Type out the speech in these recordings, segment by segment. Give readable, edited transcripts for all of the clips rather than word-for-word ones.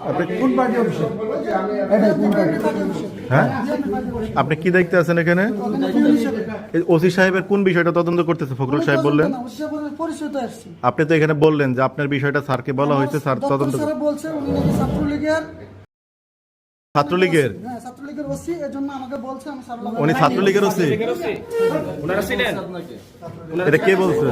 আপনি কোন পার্টি অফিসে? হ্যাঁ, আপনি কি দেখতে আছেন এখানে? ওসি সাহেবের কোন বিষয়টা তদন্ত করতেছে ফখরুল সাহেব বললেন? আপনি তো এখানে বললেন যে আপনার বিষয়টা স্যারকে বলা হয়েছে, স্যার তদন্ত বলছে উনি নাকি ছাত্রলীগের ছাত্রলীগের ছাত্রলীগের ওসি, এজন্য আমাকে বলছে আমি স্যার উনি ছাত্রলীগের ওসি? ওনারা ছিলেন? এটা কে বলছে?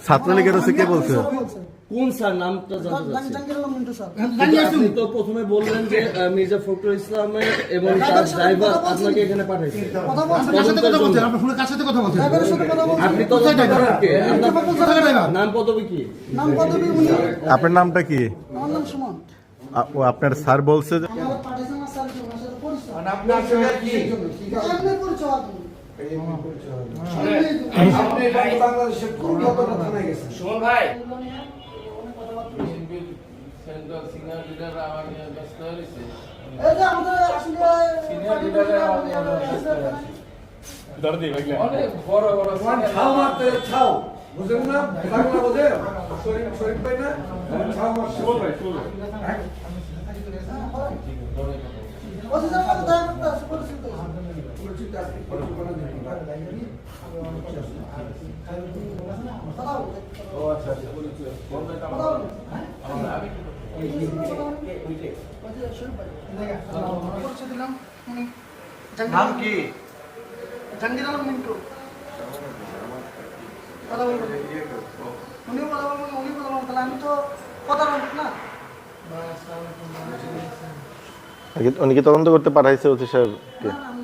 ছাত্রলীগের ওসি কে বলছে? কোন স্যার নামটা জানতে চাচ্ছি? জাহাঙ্গীর আলম মিন্টু স্যার। আপনি তো প্রথমে বললেন যে মির্জা ফখরুল ইসলামের এবং তার ড্রাইভার আপনাকে এখানে পাঠাইছে। কথা বলছে, ড্রাইভারের সাথে কথা বলছে। আপনি তো কে? আপনার নাম পদবী কি? নাম পদবী উনি। আপনার নামটা কি? আমার নাম সুমন। ও আপনার স্যার বলছে যে আমার পাঠিয়েছে আমার স্যার, আমার সাথে পরিচয়। আপনার সঙ্গে কি? এমনি পরিচয় আর কি। আপনি বাংলাদেশের কোন কতটা থানায় গেছেন? সুমন ভাই সেন্ট্রাল সিনিয়র লিডার আমার নিয়ে ব্যস্ত হয়েছে। এই যে আমাদের আসলে সিনিয়র লিডারে আমার নিয়ে ব্যস্ত হয়েছে। অনেক বড় বড় ছাও মারতে ছাও, বুঝেন না? বাংলা বোঝে? শরীফ ভাই না? ছাও মারতে। ওসি স্যার আমাকে দেখা করতে আসছে, পরিচিত। পরিচিত আছে, পরিচিত করে দিন। কথা বলতে। ও আচ্ছা আচ্ছা পরিচয় কোন জায়গা কথা বলতে। আমি পরিচয় দিলাম। উনি নাম কি? জাহাঙ্গীর আলম মিন্টু। কথা বলবেন? উনিও কথা বলবেন, উনিও কথা বলবেন, তাহলে আমি তো কথা বলবো না। উনি কি তদন্ত করতে পাঠাইছে ওসি সাহেবকে? না, আমি